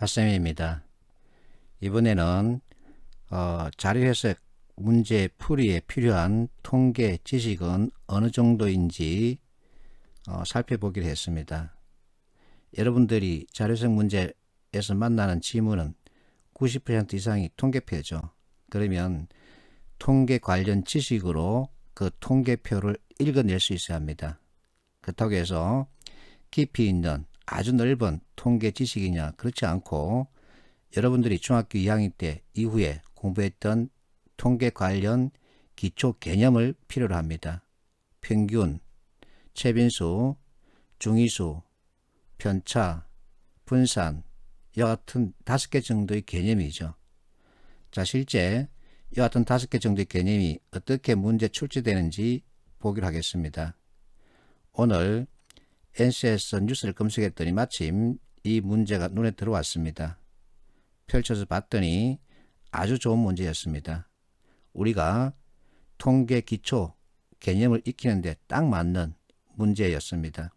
핫쌤입니다. 이번에는 자료해석 문제 풀이에 필요한 통계 지식은 어느 정도인지 살펴보기로 했습니다. 여러분들이 자료해석 문제에서 만나는 지문은 90% 이상이 통계표죠. 그러면 통계 관련 지식으로 그 통계표를 읽어낼 수 있어야 합니다. 그렇다고 해서 깊이 있는 아주 넓은 통계 지식이냐, 그렇지 않고 여러분들이 중학교 2학년 때 이후에 공부했던 통계 관련 기초 개념을 필요로 합니다. 평균, 최빈수, 중위수, 편차, 분산, 이와 같은 5개 정도의 개념이죠. 자, 실제 이와 같은 5개 정도의 개념이 어떻게 문제 출제되는지 보기로 하겠습니다. 오늘 NC에서 뉴스를 검색했더니 마침 이 문제가 눈에 들어왔습니다. 펼쳐서 봤더니 아주 좋은 문제였습니다. 우리가 통계 기초 개념을 익히는데 딱 맞는 문제였습니다.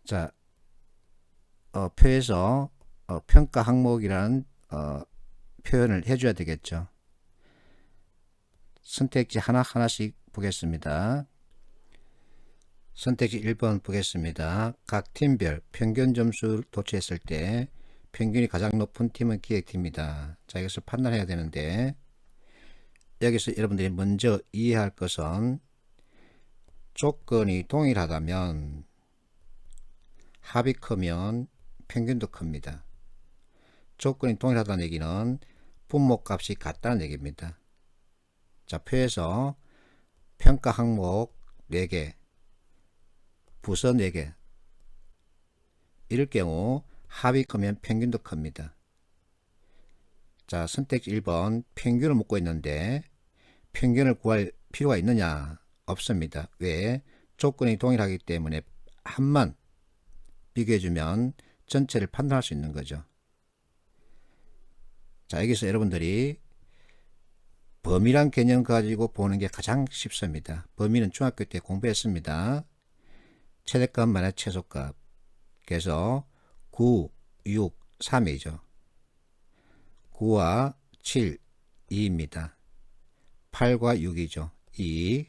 자, 표에서 평가 항목이라는 표현을 해줘야 되겠죠. 선택지 하나하나씩 보겠습니다. 선택지 1번 보겠습니다. 각 팀별 평균 점수를 도출했을 때 평균이 가장 높은 팀은 기획팀입니다. 자, 이것을 판단해야 되는데 여기서 여러분들이 먼저 이해할 것은 조건이 동일하다면 합이 크면 평균도 큽니다. 조건이 동일하다는 얘기는 분모값이 같다는 얘기입니다. 자, 표에서 평가 항목 4개, 부서 4개, 이럴 경우 합이 크면 평균도 큽니다. 자, 선택지 1번 평균을 묻고 있는데 평균을 구할 필요가 있느냐? 없습니다. 왜? 조건이 동일하기 때문에 합만 비교해주면 전체를 판단할 수 있는 거죠. 자, 여기서 여러분들이 범위란 개념 가지고 보는 게 가장 쉽습니다. 범위는 중학교 때 공부했습니다. 최대값 마이너스 최소값. 그래서 9, 6, 3이죠. 9와 7, 2입니다. 8과 6이죠. 2.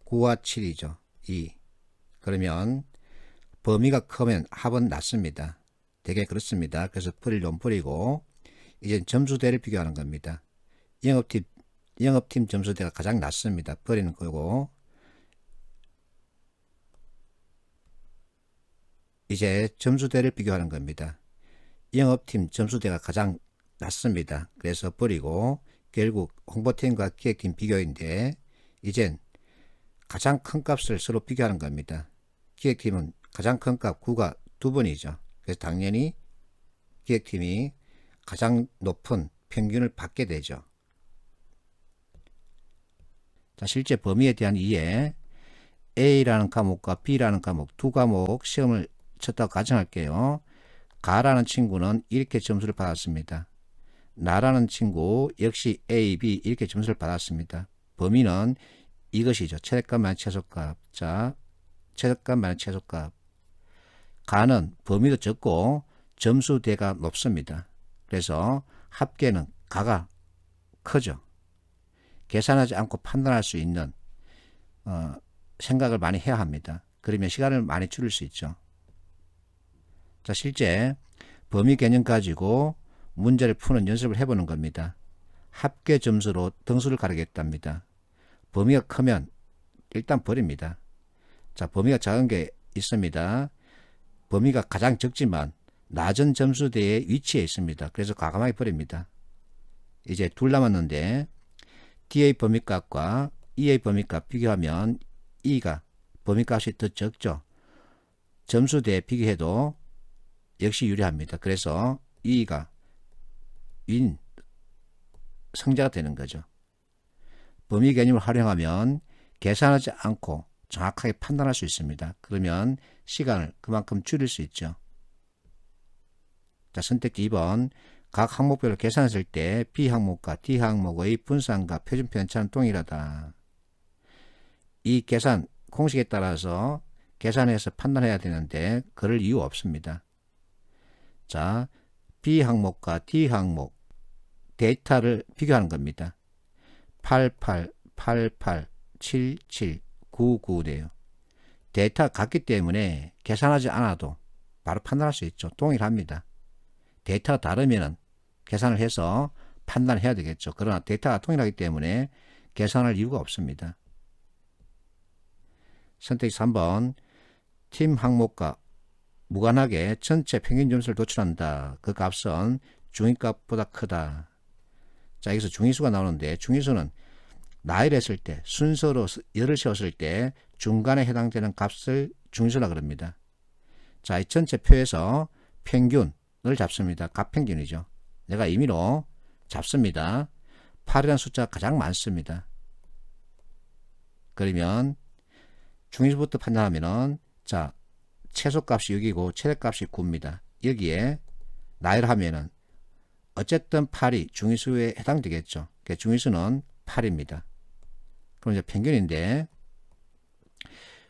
9와 7이죠. 2. 그러면 범위가 크면 합은 낮습니다. 되게 그렇습니다. 그래서 버릴 놈 버리고 이제 점수대를 비교하는 겁니다. 영업팀 점수대가 가장 낮습니다. 버리는 거고 이제 점수대를 비교하는 겁니다. 영업팀 점수대가 가장 낮습니다. 그래서 버리고 결국 홍보팀과 기획팀 비교인데 이젠 가장 큰 값을 서로 비교하는 겁니다. 기획팀은 가장 큰 값 9가 2번이죠. 그래서 당연히 기획팀이 가장 높은 평균을 받게 되죠. 자, 실제 범위에 대한 이해, A라는 과목과 B라는 과목, 두 과목 시험을 쳤다고 가정할게요. 가라는 친구는 이렇게 점수를 받았습니다. 나라는 친구 역시 A, B 이렇게 점수를 받았습니다. 범위는 이것이죠. 최대값 마이너스 최소값. 자, 최대값 마이너스 최소값. 가는 범위도 적고 점수대가 높습니다. 그래서 합계는 가가 크죠. 계산하지 않고 판단할 수 있는 생각을 많이 해야 합니다. 그러면 시간을 많이 줄일 수 있죠. 자, 실제 범위 개념 가지고 문제를 푸는 연습을 해보는 겁니다. 합계 점수로 등수를 가르겠답니다. 범위가 크면 일단 버립니다. 자, 범위가 작은 게 있습니다. 범위가 가장 적지만 낮은 점수대의 위치에 있습니다. 그래서 과감하게 버립니다. 이제 둘 남았는데 D의 범위값과 E의 범위값 비교하면 E가 범위값이 더 적죠. 점수대에 비교해도 역시 유리합니다. 그래서 E가 윈 성자가 되는 거죠. 범위 개념을 활용하면 계산하지 않고 정확하게 판단할 수 있습니다. 그러면 시간을 그만큼 줄일 수 있죠. 자, 선택지 2번 각 항목별로 계산했을 때 B 항목과 D 항목의 분산과 표준 편차는 동일하다. 이 계산 공식에 따라서 계산해서 판단해야 되는데 그럴 이유 없습니다. 자, B 항목과 D 항목 데이터를 비교하는 겁니다. 88, 88, 77, 99네요. 데이터가 같기 때문에 계산하지 않아도 바로 판단할 수 있죠. 동일합니다. 데이터가 다르면 계산을 해서 판단해야 되겠죠. 그러나 데이터가 동일하기 때문에 계산할 이유가 없습니다. 선택지 3번 팀 항목과 무관하게 전체 평균 점수를 도출한다. 그 값은 중위값보다 크다. 자, 여기서 중위수가 나오는데 중위수는 나열을 했을 때 순서로 열을 세웠을 때 중간에 해당되는 값을 중위수라 그럽니다. 자, 이 전체 표에서 평균을 잡습니다. 값평균이죠. 내가 임의로 잡습니다. 8이라는 숫자가 가장 많습니다. 그러면 중위수부터 판단하면은 자, 최소값이 6이고 최대값이 9입니다. 여기에 나열하면은 어쨌든 8이 중위수에 해당되겠죠. 중위수는 8입니다. 그럼 이제 평균인데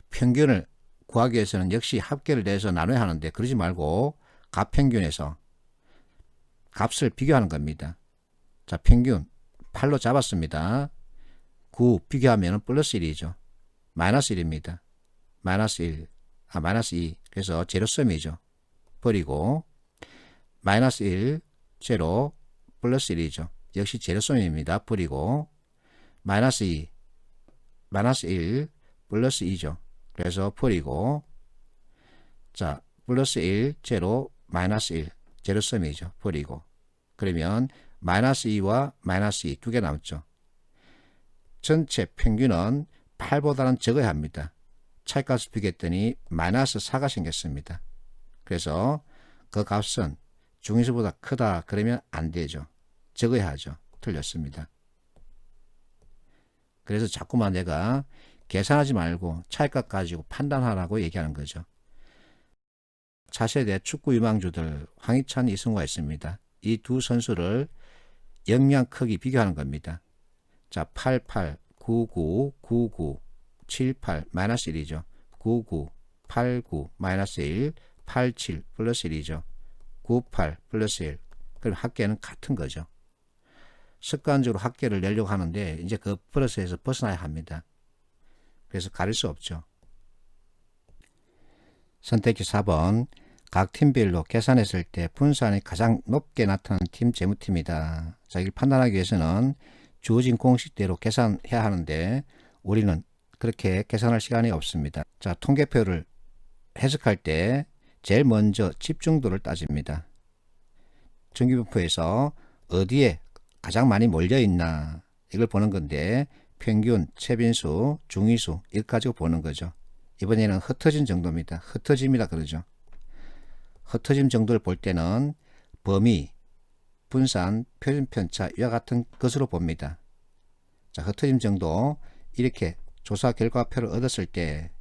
평균을 구하기 위해서는 역시 합계를 내서 나눠야 하는데 그러지 말고 값평균에서 값을 비교하는 겁니다. 자, 평균 8로 잡았습니다. 9 비교하면 플러스 1이죠. 마이너스 1입니다. 마이너스 1, 마이너스 2. 그래서 제로섬이죠. 버리고 마이너스 1, 제로, 플러스 1이죠. 역시 제로섬입니다. 버리고 마이너스 2, 마이너스 1, 플러스 2죠. 그래서 버리고 자, 플러스 1, 제로, 마이너스 1, 제로섬이죠. 버리고 그러면 마이너스 2와 마이너스 2 두 개 남죠. 전체 평균은 8보다는 적어야 합니다. 차이값을 비교했더니 마이너스 4가 생겼습니다. 그래서 그 값은 중위수보다 크다 그러면 안 되죠. 적어야 하죠. 틀렸습니다. 그래서 자꾸만 내가 계산하지 말고 차이값 가지고 판단하라고 얘기하는 거죠. 차세대 축구 유망주들 황희찬, 이승우가 있습니다. 이 두 선수를 역량 크기 비교하는 겁니다. 자, 88, 99, 99, 78, 마이너스 1이죠. 99, 89, 마이너스 1, 87, 플러스 1이죠. 98, 플러스 1. 그럼 합계는 같은 거죠. 습관적으로 합계를 내려고 하는데 이제 그 플러스에서 벗어나야 합니다. 그래서 가릴 수 없죠. 선택지 4번 각 팀별로 계산했을 때 분산이 가장 높게 나타나는 팀 재무팀이다. 자, 이걸 판단하기 위해서는 주어진 공식대로 계산해야 하는데 우리는 그렇게 계산할 시간이 없습니다. 자, 통계표를 해석할 때 제일 먼저 집중도를 따집니다. 정규분포에서 어디에 가장 많이 몰려있나 이걸 보는 건데 평균, 최빈수, 중위수 이거 가지고 보는 거죠. 이번에는 흩어진 정도입니다. 흩어짐이라 그러죠. 흩어짐 정도를 볼 때는 범위, 분산, 표준편차 이와 같은 것으로 봅니다. 자, 흩어짐 정도 이렇게 조사 결과표를 얻었을 때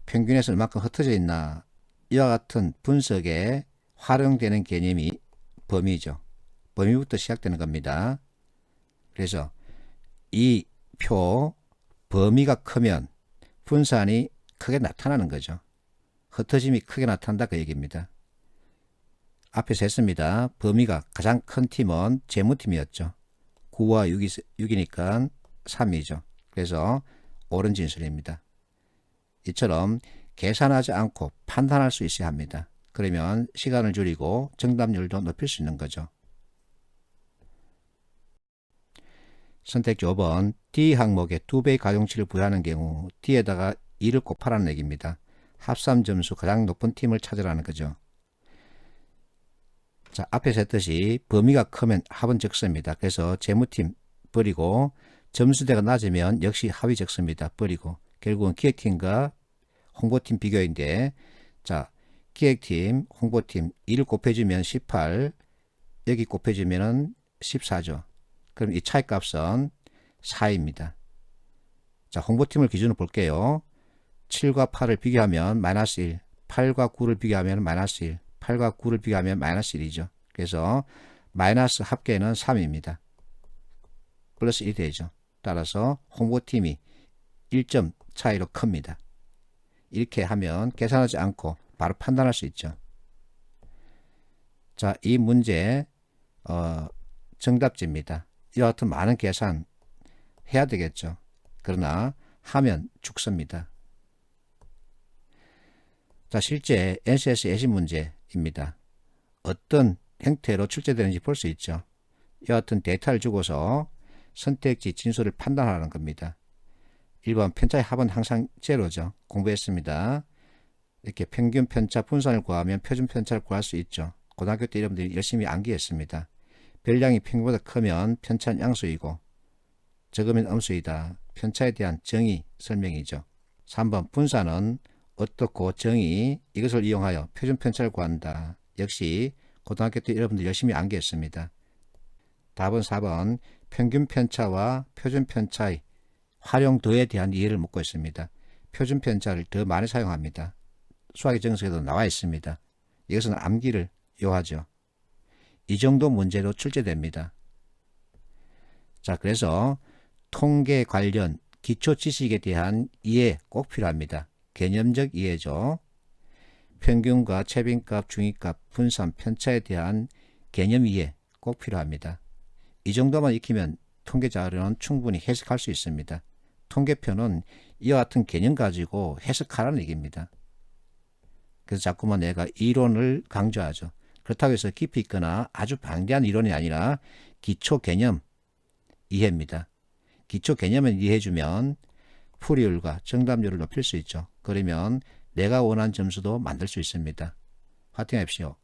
평균에서 얼마큼 흩어져 있나 이와 같은 분석에 활용되는 개념이 범위죠. 범위부터 시작되는 겁니다. 그래서 이 표 범위가 크면 분산이 크게 나타나는 거죠. 흩어짐이 크게 나타난다 그 얘기입니다. 앞에서 했습니다. 범위가 가장 큰 팀은 재무팀이었죠. 9와 6이니까 3이죠. 그래서 옳은 진술입니다. 이처럼 계산하지 않고 판단할 수 있어야 합니다. 그러면 시간을 줄이고 정답률도 높일 수 있는 거죠. 선택지 5번 D 항목에 2배의 가중치를 부여하는 경우 D에다가 2를 곱하라는 얘기입니다. 합산 점수 가장 높은 팀을 찾으라는 거죠. 자, 앞에서 했듯이 범위가 크면 합은 적습니다. 그래서 재무팀 버리고 점수대가 낮으면 역시 합이 적습니다. 버리고 결국은 기획팀과 홍보팀 비교인데 자, 기획팀, 홍보팀 2를 곱해주면 18 여기 곱해주면 14죠. 그럼 이 차이값은 4입니다. 자, 홍보팀을 기준으로 볼게요. 7과 8을 비교하면 마이너스 1, 8과 9를 비교하면 마이너스 1, 8과 9를 비교하면 마이너스 1이죠. 그래서 마이너스 합계는 3입니다. 플러스 1이 되죠. 따라서 홍보팀이 1점 차이로 큽니다. 이렇게 하면 계산하지 않고 바로 판단할 수 있죠. 자, 이 문제 정답지입니다. 이와 같은 많은 계산 해야 되겠죠. 그러나 하면 죽습니다. 자, 실제 NCS 예시 문제입니다. 어떤 형태로 출제되는지 볼 수 있죠. 이와 같은 데이터를 주고서 선택지 진수를 판단하는 겁니다. 1번 편차의 합은 항상 제로죠. 공부했습니다. 이렇게 평균 편차 분산을 구하면 표준 편차를 구할 수 있죠. 고등학교 때 여러분들이 열심히 암기했습니다. 별량이 평균보다 크면 편차는 양수이고 적으면 음수이다. 편차에 대한 정의 설명이죠. 3번 분산은 어떻고 정의 이것을 이용하여 표준 편차를 구한다. 역시 고등학교 때 여러분들 열심히 암기했습니다. 답은 4번 평균 편차와 표준 편차의 활용도에 대한 이해를 묻고 있습니다. 표준 편차를 더 많이 사용합니다. 수학의 정석에도 나와 있습니다. 이것은 암기를 요하죠. 이 정도 문제로 출제됩니다. 자, 그래서 통계 관련 기초 지식에 대한 이해 꼭 필요합니다. 개념적 이해죠. 평균과 최빈값, 중위값, 분산, 편차에 대한 개념 이해 꼭 필요합니다. 이 정도만 익히면 통계 자료는 충분히 해석할 수 있습니다. 통계표는 이와 같은 개념 가지고 해석하라는 얘기입니다. 그래서 자꾸만 내가 이론을 강조하죠. 그렇다고 해서 깊이 있거나 아주 방대한 이론이 아니라 기초 개념 이해입니다. 기초 개념을 이해해주면 풀이율과 정답률을 높일 수 있죠. 그러면 내가 원하는 점수도 만들 수 있습니다. 화이팅 하십시오.